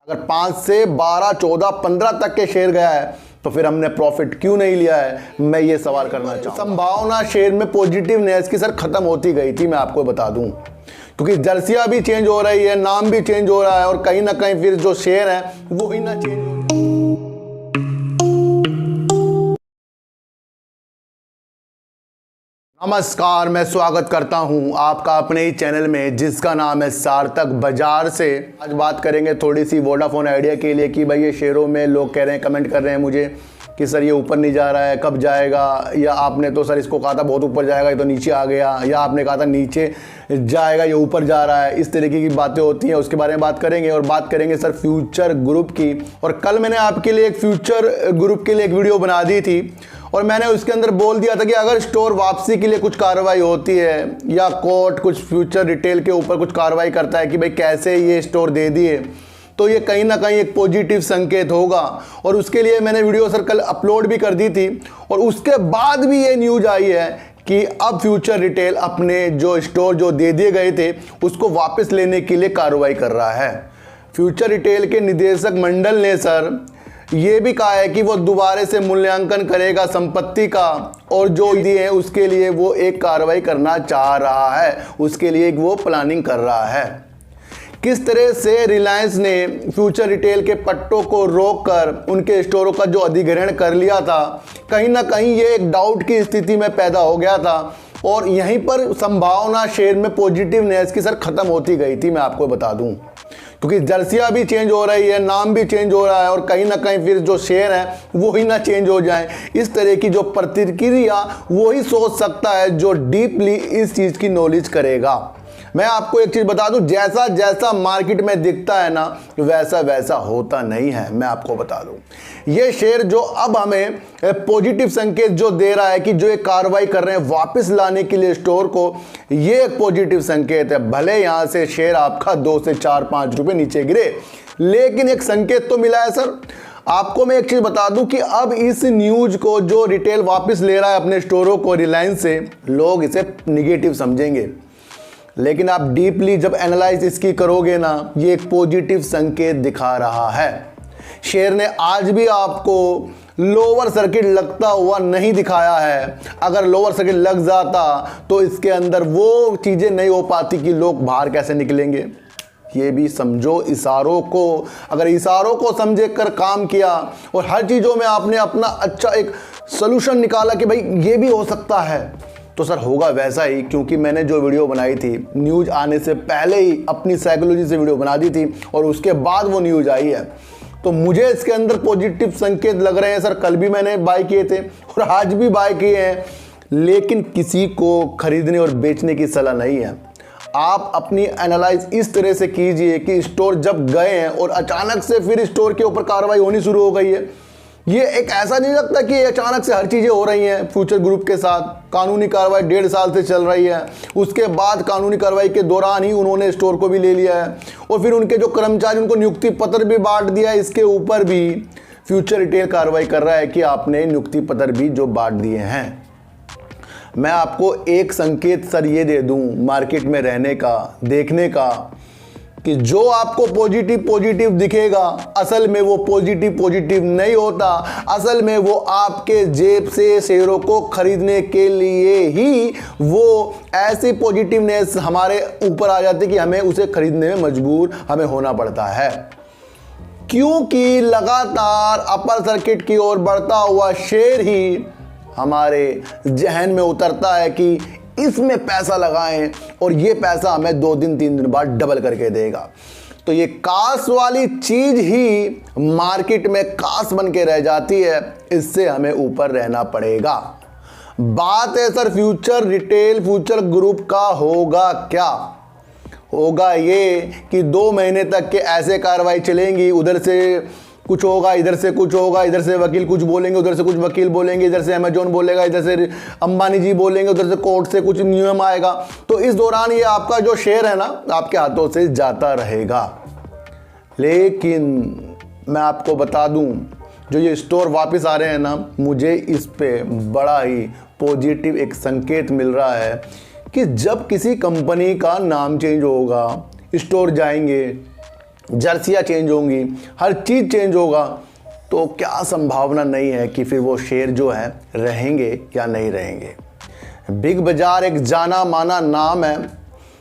अगर 5 से 12, 14, 15 तक के शेयर गया है तो फिर हमने प्रॉफिट क्यों नहीं लिया है, मैं ये सवाल करना चाहूँ। संभावना शेयर में पॉजिटिवनेस की सर खत्म होती गई थी, मैं आपको बता दूं, क्योंकि जर्सियां भी चेंज हो रही है, नाम भी चेंज हो रहा है और कहीं ना कहीं फिर जो शेयर है वो ही ना चेंज हो। नमस्कार, मैं स्वागत करता हूं आपका अपने ही चैनल में जिसका नाम है सार्थक बाजार से। आज बात करेंगे थोड़ी सी वोडाफोन आइडिया के लिए कि भाई ये शेयरों में लोग कह रहे हैं, कमेंट कर रहे हैं मुझे कि सर ये ऊपर नहीं जा रहा है, कब जाएगा, या आपने तो सर इसको कहा था बहुत ऊपर जाएगा ये तो नीचे आ गया, या आपने कहा था नीचे जाएगा ये ऊपर जा रहा है। इस तरीके की बातें होती हैं, उसके बारे में बात करेंगे। और बात करेंगे सर फ्यूचर ग्रुप की। और कल मैंने आपके लिए एक फ्यूचर ग्रुप के लिए एक वीडियो बना दी थी और मैंने उसके अंदर बोल दिया था कि अगर स्टोर वापसी के लिए कुछ कार्रवाई होती है या कोर्ट कुछ फ्यूचर रिटेल के ऊपर कुछ कार्रवाई करता है कि भाई कैसे ये स्टोर दे दिए, तो ये कहीं ना कहीं एक पॉजिटिव संकेत होगा। और उसके लिए मैंने वीडियो सर कल अपलोड भी कर दी थी और उसके बाद भी ये न्यूज़ आई है कि अब फ्यूचर रिटेल अपने जो स्टोर जो दे दिए गए थे उसको वापस लेने के लिए कार्रवाई कर रहा है। फ्यूचर रिटेल के निदेशक मंडल ने सर ये भी कहा है कि वो दोबारा से मूल्यांकन करेगा संपत्ति का और जो दिए हैं उसके लिए वो एक कार्रवाई करना चाह रहा है, उसके लिए वो प्लानिंग कर रहा है। किस तरह से रिलायंस ने फ्यूचर रिटेल के पट्टों को रोककर उनके स्टोरों का जो अधिग्रहण कर लिया था, कहीं ना कहीं ये एक डाउट की स्थिति में पैदा हो गया था और यहीं पर संभावना शेयर में पॉजिटिवनेस की सर खत्म होती गई थी, मैं आपको बता दूं, क्योंकि जर्सियां भी चेंज हो रही है, नाम भी चेंज हो रहा है और कहीं ना कहीं फिर जो शेयर है वो ही ना चेंज हो जाए। इस तरह की जो प्रतिक्रिया वो ही सोच सकता है जो डीपली इस चीज़ की नॉलेज करेगा। मैं आपको एक चीज़ बता दूं, जैसा जैसा मार्केट में दिखता है ना वैसा वैसा होता नहीं है। मैं आपको बता दूं, ये शेयर जो अब हमें पॉजिटिव संकेत जो दे रहा है कि जो एक कार्रवाई कर रहे हैं वापस लाने के लिए स्टोर को, ये एक पॉजिटिव संकेत है। भले यहां से शेयर आपका 2 से 4-5 रुपए नीचे गिरे, लेकिन एक संकेत तो मिला है सर। आपको मैं एक चीज़ बता दूं कि अब इस न्यूज़ को जो रिटेल वापस ले रहा है अपने स्टोरों को रिलायंस से, लोग इसे निगेटिव समझेंगे, लेकिन आप डीपली जब एनालाइज इसकी करोगे ना, ये एक पॉजिटिव संकेत दिखा रहा है। शेयर ने आज भी आपको लोअर सर्किट लगता हुआ नहीं दिखाया है। अगर लोअर सर्किट लग जाता तो इसके अंदर वो चीज़ें नहीं हो पाती कि लोग बाहर कैसे निकलेंगे। ये भी समझो इशारों को, अगर इशारों को समझे कर काम किया और हर चीज़ों में आपने अपना अच्छा एक सोल्यूशन निकाला कि भाई ये भी हो सकता है, तो सर होगा वैसा ही। क्योंकि मैंने जो वीडियो बनाई थी न्यूज़ आने से पहले ही अपनी साइकोलॉजी से वीडियो बना दी थी और उसके बाद वो न्यूज़ आई है, तो मुझे इसके अंदर पॉजिटिव संकेत लग रहे हैं सर। कल भी मैंने बाय किए थे और आज भी बाय किए हैं, लेकिन किसी को खरीदने और बेचने की सलाह नहीं है। आप अपनी एनालाइज इस तरह से कीजिए कि स्टोर जब गए हैं और अचानक से फिर स्टोर के ऊपर कार्रवाई होनी शुरू हो गई है, ये एक ऐसा नहीं लगता कि अचानक से हर चीज़ें हो रही हैं। फ्यूचर ग्रुप के साथ कानूनी कार्रवाई 1.5 साल से चल रही है, उसके बाद कानूनी कार्रवाई के दौरान ही उन्होंने स्टोर को भी ले लिया है और फिर उनके जो कर्मचारी उनको नियुक्ति पत्र भी बांट दिया है। इसके ऊपर भी फ्यूचर रिटेल कार्रवाई कर रहा है कि आपने नियुक्ति पत्र भी जो बांट दिए हैं। मैं आपको एक संकेत सर ये दे दूं मार्केट में रहने का, देखने का, कि जो आपको पॉजिटिव दिखेगा असल में वो पॉजिटिव नहीं होता। असल में वो आपके जेब से शेयरों को खरीदने के लिए ही वो ऐसी पॉजिटिवनेस हमारे ऊपर आ जाती कि हमें उसे खरीदने में मजबूर हमें होना पड़ता है, क्योंकि लगातार अपर सर्किट की ओर बढ़ता हुआ शेयर ही हमारे जहन में उतरता है कि इसमें पैसा लगाएं और ये पैसा हमें 2 दिन 3 दिन बाद डबल करके देगा। तो ये काश वाली चीज ही मार्केट में काश बन के रह जाती है, इससे हमें ऊपर रहना पड़ेगा। बात है sir future retail future group का होगा क्या? होगा ये कि 2 महीने तक के ऐसे कार्रवाई चलेंगी, उधर से कुछ होगा, इधर से कुछ होगा, इधर से वकील कुछ बोलेंगे, उधर से कुछ वकील बोलेंगे, इधर से अमेजोन बोलेगा, इधर से अंबानी जी बोलेंगे, उधर से कोर्ट से कुछ नियम आएगा। तो इस दौरान ये आपका जो शेयर है ना आपके हाथों से जाता रहेगा। लेकिन मैं आपको बता दूं, जो ये स्टोर वापस आ रहे हैं ना, मुझे इस पे बड़ा ही पॉजिटिव एक संकेत मिल रहा है कि जब किसी कंपनी का नाम चेंज होगा, स्टोर जाएंगे जर्सियाँ चेंज होंगी, हर चीज़ चेंज होगा, तो क्या संभावना नहीं है कि फिर वो शेयर जो है रहेंगे या नहीं रहेंगे। बिग बाजार एक जाना माना नाम है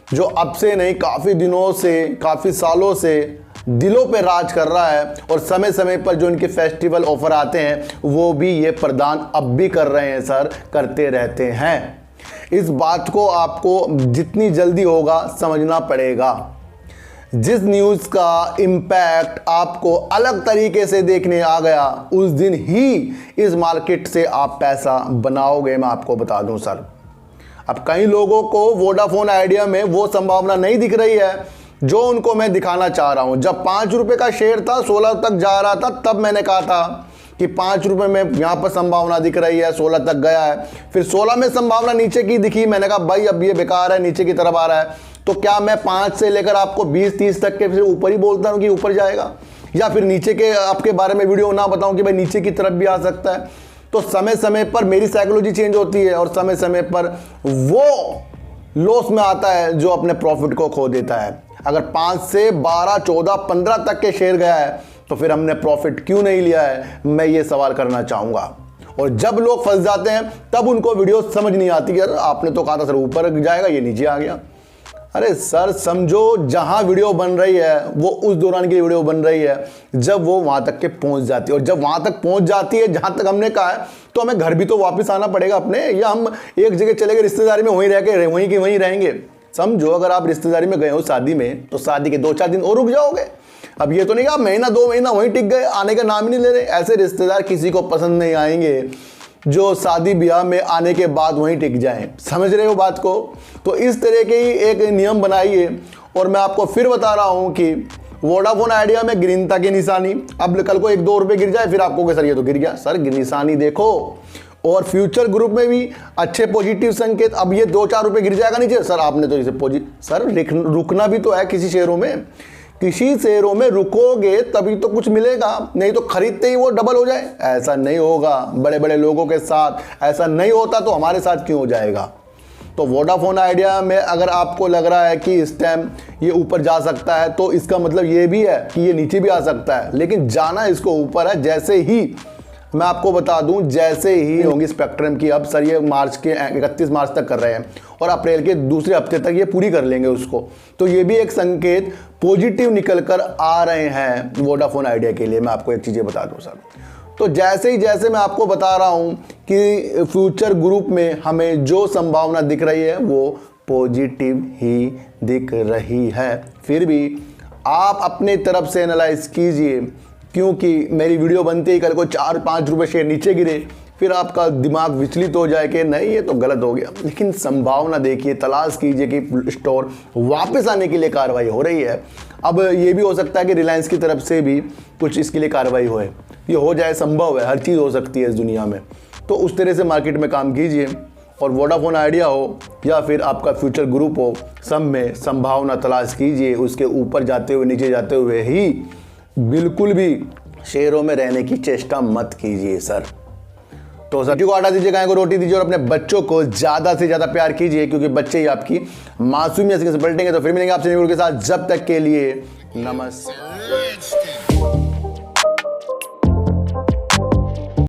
जो अब से नहीं, काफ़ी दिनों से, काफ़ी सालों से दिलों पे राज कर रहा है, और समय समय पर जो इनके फेस्टिवल ऑफर आते हैं वो भी ये प्रदान अब भी कर रहे हैं सर, करते रहते हैं। इस बात को आपको जितनी जल्दी होगा समझना पड़ेगा। जिस न्यूज़ का इम्पैक्ट आपको अलग तरीके से देखने आ गया, उस दिन ही इस मार्केट से आप पैसा बनाओगे, मैं आपको बता दूं सर। अब कई लोगों को वोडाफोन आइडिया में वो संभावना नहीं दिख रही है जो उनको मैं दिखाना चाह रहा हूं। जब 5 रुपए का शेयर था, 16 तक जा रहा था, तब मैंने कहा था कि 5 रुपए में यहां पर संभावना दिख रही है, 16 तक गया है, फिर 16 में संभावना नीचे की दिखी, मैंने कहा भाई अब ये बेकार है, नीचे की तरफ आ रहा है। तो क्या मैं 5 से लेकर आपको 20-30 तक के फिर ऊपर ही बोलता हूं कि ऊपर जाएगा, या फिर नीचे के आपके बारे में वीडियो ना बताऊं कि भाई नीचे की तरफ भी आ सकता है। तो समय समय पर मेरी साइकोलॉजी चेंज होती है, और समय समय पर वो लॉस में आता है जो अपने प्रॉफिट को खो देता है। अगर 5 से 12, 14, 15 तक के शेयर गया है तो फिर हमने प्रॉफिट क्यों नहीं लिया है, मैं ये सवाल करना चाहूँगा। और जब लोग फंस जाते हैं तब उनको वीडियो समझ नहीं आती, यार आपने तो कहा था सर ऊपर जाएगा, ये नीचे आ गया। अरे सर समझो, जहाँ वीडियो बन रही है वो उस दौरान की वीडियो बन रही है जब वो वहाँ तक के पहुँच जाती है, और जब वहाँ तक पहुँच जाती है जहाँ तक हमने कहा है, तो हमें घर भी तो वापस आना पड़ेगा अपने, या हम एक जगह चले गए रिश्तेदारी में, वहीं रह के वहीं की वहीं रहेंगे। समझो, अगर आप रिश्तेदारी में गए हो शादी में, तो शादी के 2-4 दिन और रुक जाओगे। अब ये तो नहीं कि आप महीना 2 महीना वहीं टिक गए, आने का नाम ही नहीं ले रहे। ऐसे रिश्तेदार किसी को पसंद नहीं आएंगे जो शादी ब्याह में आने के बाद वहीं टिक जाएं। समझ रहे हो बात को? तो इस तरह के ही एक नियम बनाइए। और मैं आपको फिर बता रहा हूं कि वोडाफोन आइडिया में गिरता की निशानी, अब कल को 1-2 रुपये गिर जाए, फिर आपको सर ये तो गिर गया, सर निशानी देखो। और फ्यूचर ग्रुप में भी अच्छे पॉजिटिव संकेत, अब ये 2-4 रुपये गिर जाएगा नीचे, सर आपने तो इसे सर रुकना भी तो है किसी शेयरों में, किसी शेयरों में रुकोगे तभी तो कुछ मिलेगा, नहीं तो खरीदते ही वो डबल हो जाए। ऐसा नहीं होगा, बड़े बड़े लोगों के साथ ऐसा नहीं होता, तो हमारे साथ क्यों हो जाएगा। तो वोडाफोन आइडिया में अगर आपको लग रहा है कि इस टाइम ये ऊपर जा सकता है, तो इसका मतलब ये भी है कि ये नीचे भी आ सकता है, लेकिन जाना इसको ऊपर है। जैसे ही मैं आपको बता दूं, जैसे ही होंगी स्पेक्ट्रम की, अब सर ये मार्च के 31 मार्च तक कर रहे हैं और अप्रैल के दूसरे हफ्ते तक ये पूरी कर लेंगे उसको, तो ये भी एक संकेत पॉजिटिव निकल कर आ रहे हैं वोडाफोन आइडिया के लिए। मैं आपको एक चीज़ें बता दूं सर, तो जैसे मैं आपको बता रहा हूं कि फ्यूचर ग्रुप में हमें जो संभावना दिख रही है वो पॉजिटिव ही दिख रही है। फिर भी आप अपने तरफ से एनालाइज कीजिए, क्योंकि मेरी वीडियो बनते ही कल को 4-5 रुपये शेयर नीचे गिरे, फिर आपका दिमाग विचलित हो जाए कि नहीं ये तो गलत हो गया। लेकिन संभावना देखिए, तलाश कीजिए कि स्टोर वापस आने के लिए कार्रवाई हो रही है। अब ये भी हो सकता है कि रिलायंस की तरफ से भी कुछ इसके लिए कार्रवाई होए, ये हो जाए, संभव है, हर चीज़ हो सकती है इस दुनिया में। तो उस तरह से मार्केट में काम कीजिए, और वोडाफोन आइडिया हो या फिर आपका फ्यूचर ग्रुप हो, सब में संभावना तलाश कीजिए। उसके ऊपर जाते हुए नीचे जाते हुए ही बिल्कुल भी शेयरों में रहने की चेष्टा मत कीजिए सर। तो सब्जी को आटा दीजिए, गाय को रोटी दीजिए, और अपने बच्चों को ज़्यादा से ज़्यादा प्यार कीजिए, क्योंकि बच्चे ही आपकी मासूमियत से पलटेंगे। तो फिर मिलेंगे आपसे वीडियो के साथ, जब तक के लिए नमस्कार।